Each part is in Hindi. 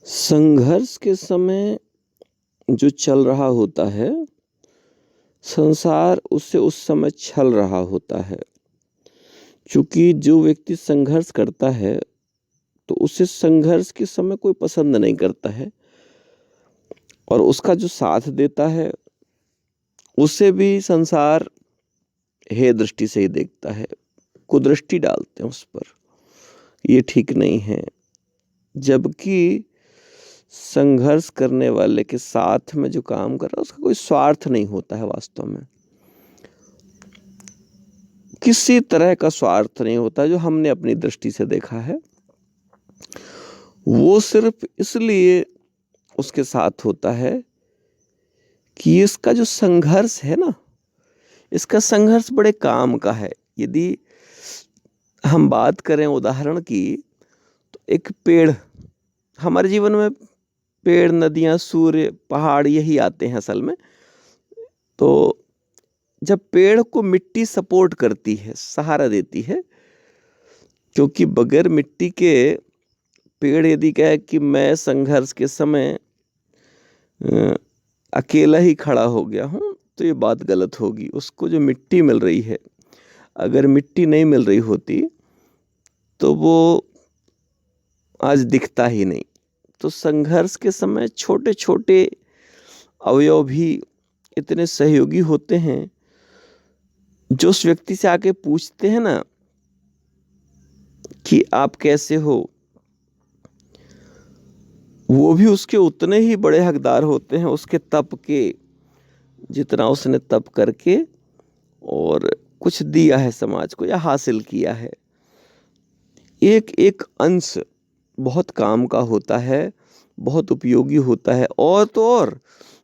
संघर्ष के समय जो चल रहा होता है, संसार उससे उस समय छल रहा होता है। चूँकि जो व्यक्ति संघर्ष करता है, तो उसे संघर्ष के समय कोई पसंद नहीं करता है और उसका जो साथ देता है, उसे भी संसार हेय दृष्टि से ही देखता है, कुदृष्टि डालते हैं उस पर, ये ठीक नहीं है। जबकि संघर्ष करने वाले के साथ में जो काम कर रहा है, उसका कोई स्वार्थ नहीं होता है वास्तव में। किसी तरह का स्वार्थ नहीं होता जो हमने अपनी दृष्टि से देखा है। वो सिर्फ इसलिए उसके साथ होता है कि इसका जो संघर्ष है ना, इसका संघर्ष बड़े काम का है। यदि हम बात करें उदाहरण की, तो एक पेड़, हमारे जीवन में पेड़, नदियाँ, सूर्य, पहाड़ यही आते हैं असल में। तो जब पेड़ को मिट्टी सपोर्ट करती है, सहारा देती है, क्योंकि बगैर मिट्टी के पेड़ यदि कहे कि मैं संघर्ष के समय अकेला ही खड़ा हो गया हूँ, तो ये बात गलत होगी। उसको जो मिट्टी मिल रही है, अगर मिट्टी नहीं मिल रही होती तो वो आज दिखता ही नहीं। तो संघर्ष के समय छोटे छोटे अवयव भी इतने सहयोगी होते हैं, जो उस व्यक्ति से आके पूछते हैं ना कि आप कैसे हो, वो भी उसके उतने ही बड़े हकदार होते हैं उसके तप के, जितना उसने तप करके और कुछ दिया है समाज को या हासिल किया है। एक एक अंश बहुत काम का होता है, बहुत उपयोगी होता है। और तो और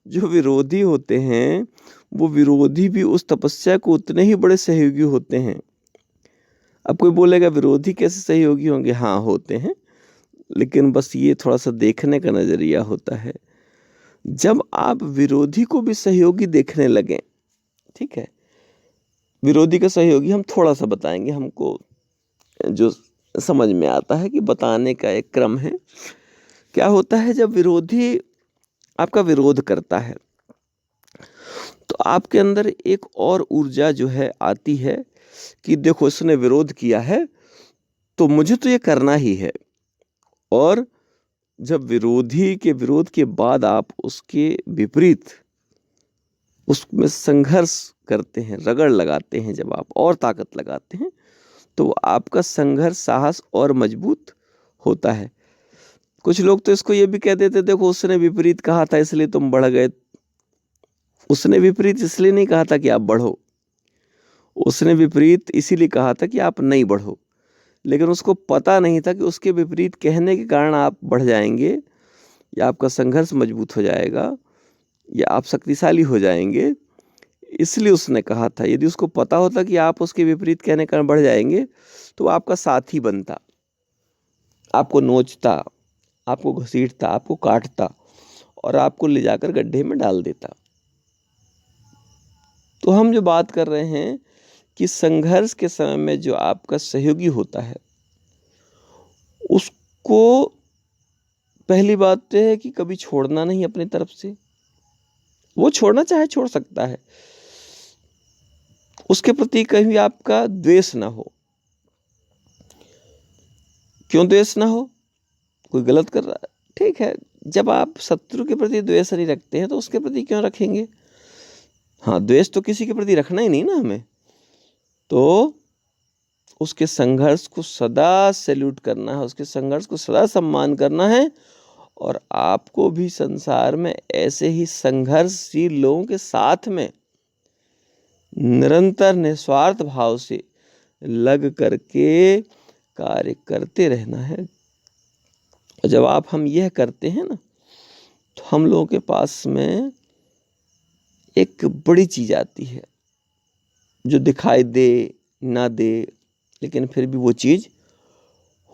जो विरोधी होते हैं, वो विरोधी भी उस तपस्या को उतने ही बड़े सहयोगी होते हैं। अब कोई बोलेगा विरोधी कैसे सहयोगी होंगे? हाँ, होते हैं, लेकिन बस ये थोड़ा सा देखने का नजरिया होता है। जब आप विरोधी को भी सहयोगी देखने लगें, ठीक है, विरोधी का सहयोगी हम थोड़ा सा बताएंगे, हमको जो समझ में आता है कि बताने का एक क्रम है। क्या होता है जब विरोधी आपका विरोध करता है, तो आपके अंदर एक और ऊर्जा जो है आती है कि देखो इसने विरोध किया है, तो मुझे तो ये करना ही है। और जब विरोधी के विरोध के बाद आप उसके विपरीत उसमें संघर्ष करते हैं, रगड़ लगाते हैं, जब आप और ताकत लगाते हैं, तो आपका संघर्ष साहस और मजबूत होता है। कुछ लोग तो इसको ये भी कह देते, देखो उसने विपरीत कहा था इसलिए तुम बढ़ गए। उसने विपरीत इसलिए नहीं कहा था कि आप बढ़ो, उसने विपरीत इसीलिए कहा था कि आप नहीं बढ़ो। लेकिन उसको पता नहीं था कि उसके विपरीत कहने के कारण आप बढ़ जाएंगे, या आपका संघर्ष मजबूत हो जाएगा, या आप शक्तिशाली हो जाएंगे। इसलिए उसने कहा था। यदि उसको पता होता कि आप उसके विपरीत कहने के कारण बढ़ जाएंगे, तो आपका साथी बनता, आपको नोचता, आपको घसीटता, आपको काटता और आपको ले जाकर गड्ढे में डाल देता। तो हम जो बात कर रहे हैं कि संघर्ष के समय में जो आपका सहयोगी होता है, उसको पहली बात तो है कि कभी छोड़ना नहीं अपनी तरफ से। वो छोड़ना चाहे छोड़ सकता है, उसके प्रति कहीं आपका द्वेष ना हो। क्यों द्वेष ना हो? कोई गलत कर रहा है, ठीक है। जब आप शत्रु के प्रति द्वेष नहीं रखते हैं, तो उसके प्रति क्यों रखेंगे? हाँ, द्वेष तो किसी के प्रति रखना ही नहीं ना हमें। तो उसके संघर्ष को सदा सैल्यूट करना है, उसके संघर्ष को सदा सम्मान करना है। और आपको भी संसार में ऐसे ही संघर्षशील लोगों के साथ में निरंतर निस्वार्थ भाव से लग करके कार्य करते रहना है। और जब हम यह करते हैं ना, तो हम लोगों के पास में एक बड़ी चीज आती है, जो दिखाई दे ना दे, लेकिन फिर भी वो चीज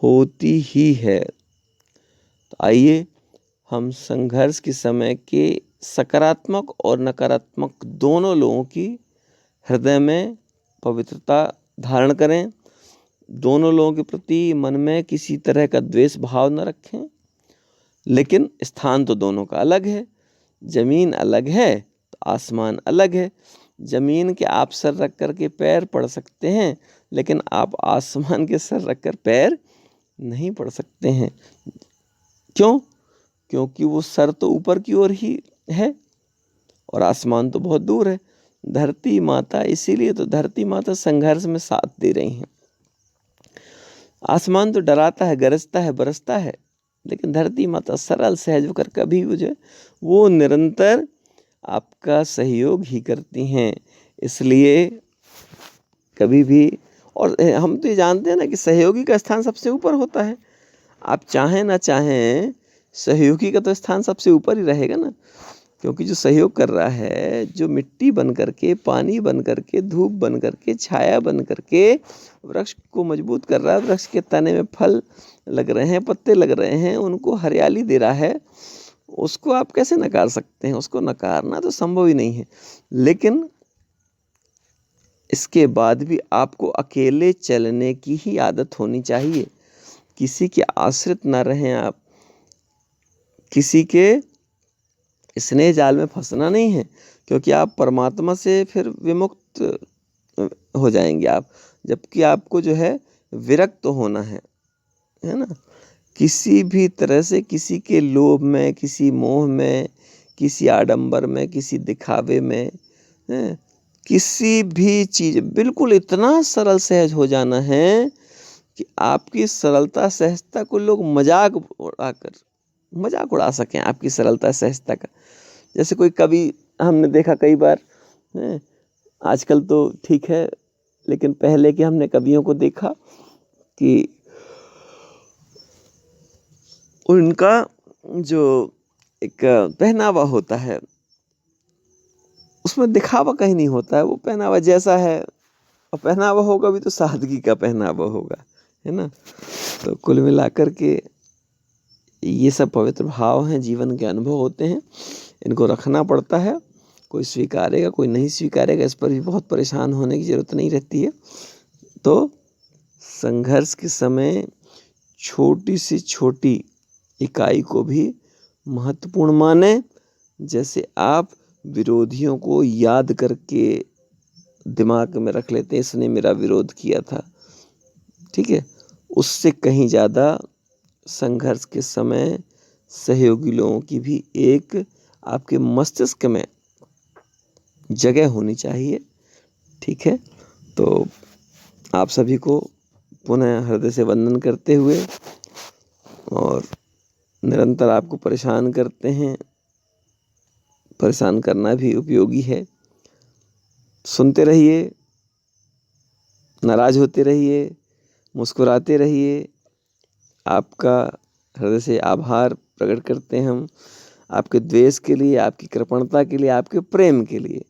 होती ही है। तो आइए हम संघर्ष के समय के सकारात्मक और नकारात्मक दोनों लोगों की हृदय में पवित्रता धारण करें। दोनों लोगों के प्रति मन में किसी तरह का द्वेष भाव न रखें। लेकिन स्थान तो दोनों का अलग है। जमीन अलग है तो आसमान अलग है। जमीन के आप सर रख कर के पैर पढ़ सकते हैं, लेकिन आप आसमान के सर रख कर पैर नहीं पढ़ सकते हैं। क्यों? क्योंकि वो सर तो ऊपर की ओर ही है और आसमान तो बहुत दूर है। धरती माता, इसीलिए तो धरती माता संघर्ष में साथ दे रही हैं। आसमान तो डराता है, गरजता है, बरसता है, लेकिन धरती माता सरल सहज होकर कभी वो निरंतर आपका सहयोग ही करती हैं। इसलिए कभी भी, और हम तो ये जानते हैं ना कि सहयोगी का स्थान सबसे ऊपर होता है। आप चाहें ना चाहें, सहयोगी का तो स्थान सबसे ऊपर ही रहेगा ना, क्योंकि जो सहयोग कर रहा है, जो मिट्टी बन करके, पानी बन करके, धूप बन करके, छाया बन करके वृक्ष को मजबूत कर रहा है, वृक्ष के तने में फल लग रहे हैं, पत्ते लग रहे हैं, उनको हरियाली दे रहा है, उसको आप कैसे नकार सकते हैं? उसको नकारना तो संभव ही नहीं है। लेकिन इसके बाद भी आपको अकेले चलने की ही आदत होनी चाहिए। किसी के आश्रित ना रहें आप, किसी के स्नेह जाल में फंसना नहीं है, क्योंकि आप परमात्मा से फिर विमुक्त हो जाएंगे आप। जबकि आपको जो है विरक्त होना है ना। किसी भी तरह से किसी के लोभ में, किसी मोह में, किसी आडंबर में, किसी दिखावे में, किसी भी चीज, बिल्कुल इतना सरल सहज हो जाना है कि आपकी सरलता सहजता को लोग मजाक उड़ा सकें आपकी सरलता सहजता का। जैसे कोई कवि हमने देखा कई बार, आजकल तो ठीक है, लेकिन पहले के हमने कवियों को देखा कि उनका जो एक पहनावा होता है, उसमें दिखावा कहीं नहीं होता है। वो पहनावा जैसा है, और पहनावा होगा भी तो सादगी का पहनावा होगा, है ना। तो कुल मिलाकर के ये सब पवित्र भाव हैं, जीवन के अनुभव होते हैं, इनको रखना पड़ता है। कोई स्वीकारेगा, कोई नहीं स्वीकारेगा, इस पर भी बहुत परेशान होने की ज़रूरत नहीं रहती है। तो संघर्ष के समय छोटी से छोटी इकाई को भी महत्वपूर्ण माने। जैसे आप विरोधियों को याद करके दिमाग में रख लेते हैं, इसने मेरा विरोध किया था, ठीक है, उससे कहीं ज़्यादा संघर्ष के समय सहयोगी लोगों की भी एक आपके मस्तिष्क में जगह होनी चाहिए, ठीक है। तो आप सभी को पुनः हृदय से वंदन करते हुए, और निरंतर आपको परेशान करते हैं, परेशान करना भी उपयोगी है। सुनते रहिए, नाराज होते रहिए, मुस्कुराते रहिए। आपका हृदय से आभार प्रकट करते हैं हम, आपके द्वेष के लिए, आपकी कृपणता के लिए, आपके प्रेम के लिए,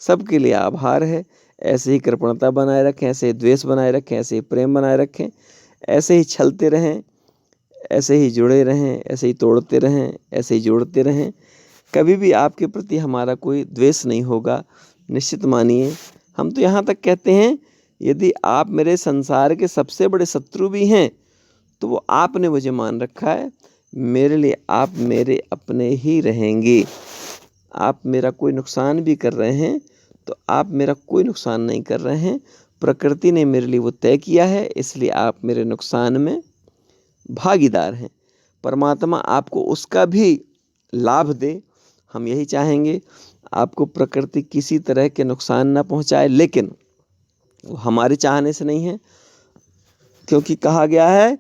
सबके लिए आभार है। ऐसे ही कृपणता बनाए रखें, ऐसे ही द्वेष बनाए रखें, ऐसे ही प्रेम बनाए रखें, ऐसे ही छलते रहें, ऐसे ही जुड़े रहें, ऐसे ही तोड़ते रहें, ऐसे ही जोड़ते रहें। कभी भी आपके प्रति हमारा कोई द्वेष नहीं होगा, निश्चित मानिए। हम तो यहाँ तक कहते हैं, यदि आप मेरे संसार के सबसे बड़े शत्रु भी हैं, तो वो आपने मुझे मान रखा है, मेरे लिए आप मेरे अपने ही रहेंगे। आप मेरा कोई नुकसान भी कर रहे हैं तो आप मेरा कोई नुकसान नहीं कर रहे हैं। प्रकृति ने मेरे लिए वो तय किया है, इसलिए आप मेरे नुकसान में भागीदार हैं। परमात्मा आपको उसका भी लाभ दे, हम यही चाहेंगे। आपको प्रकृति किसी तरह के नुकसान ना पहुंचाए, लेकिन वो हमारे चाहने से नहीं है, क्योंकि कहा गया है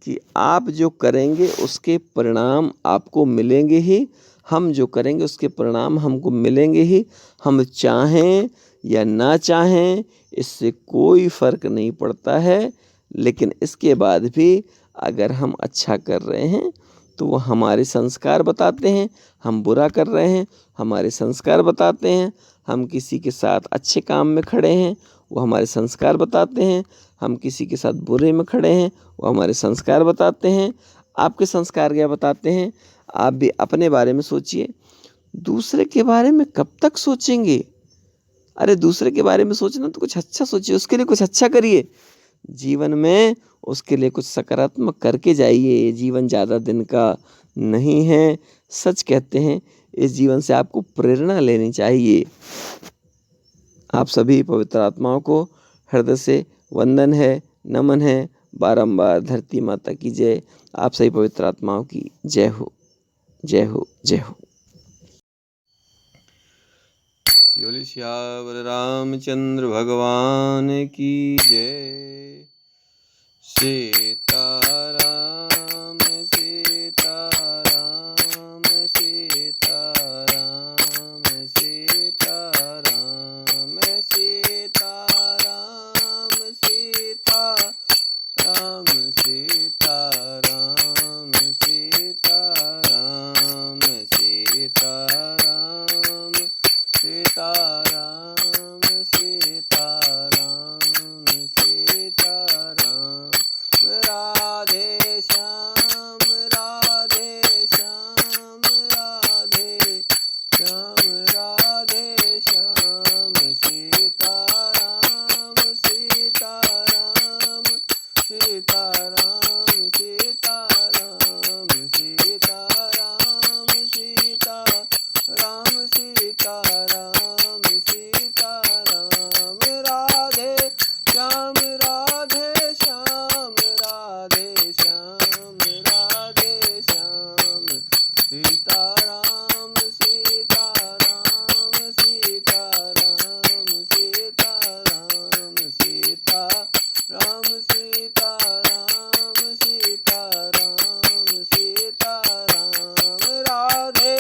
कि आप जो करेंगे उसके परिणाम आपको मिलेंगे ही, हम जो करेंगे उसके परिणाम हमको मिलेंगे ही। हम चाहें या ना चाहें, इससे कोई फर्क नहीं पड़ता है। लेकिन इसके बाद भी अगर हम अच्छा कर रहे हैं तो वो हमारे संस्कार बताते हैं, हम बुरा कर रहे हैं हमारे संस्कार बताते हैं। हम किसी के साथ अच्छे काम में खड़े हैं, वो हमारे संस्कार बताते हैं। हम किसी के साथ बुरे में खड़े हैं, वो हमारे संस्कार बताते हैं। आपके संस्कार क्या बताते हैं? आप भी अपने बारे में सोचिए, दूसरे के बारे में कब तक सोचेंगे? अरे दूसरे के बारे में सोचना तो कुछ अच्छा सोचिए, उसके लिए कुछ अच्छा करिए। जीवन में उसके लिए कुछ सकारात्मक करके जाइए। जीवन ज़्यादा दिन का नहीं है। सच कहते हैं, इस जीवन से आपको प्रेरणा लेनी चाहिए। आप सभी पवित्र आत्माओं को हृदय से वंदन है, नमन है। बारंबार धरती माता की जय। आप सभी पवित्र आत्माओं की जय हो, जय हो, जय हो। श्री श्यावर रामचंद्र भगवान की जय। सीताराम सीताराम सीताराम सीताराम सीताराम सीताराम सीताराम सीताराम सीताराम सीताराम सीताराम सीताराम। राधे श्याम राधे श्याम राधे श्याम राधे श्याम। सीताराम सीताराम सीताराम सीताराम सीताराम सीताराम सीताराम सीताराम। राधे श्याम राधे श्याम राधे श्याम राधे श्याम। सीताराम सीताराम सीताराम सीताराम सीताराम सीताराम सीताराम सीताराम। राधे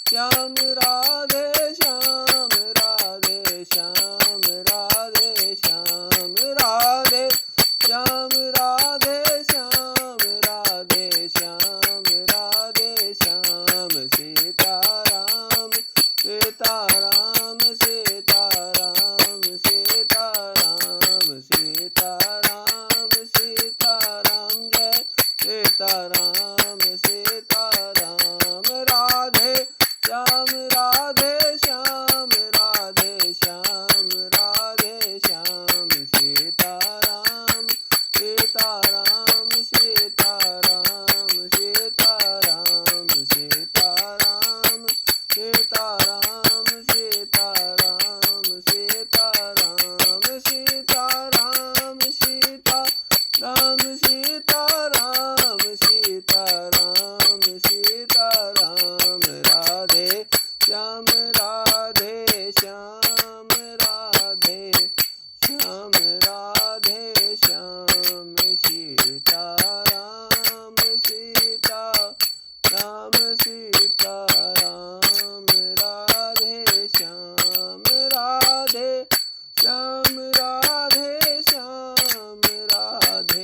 श्याम राधे श्याम राधे श्याम राधे श्याम राधे श्याम राधे श्याम राधे श्याम राधे श्याम। सीताराम सीताराम सीताराम सीताराम सीताराम सीताराम। जय सीताराम सीताराम।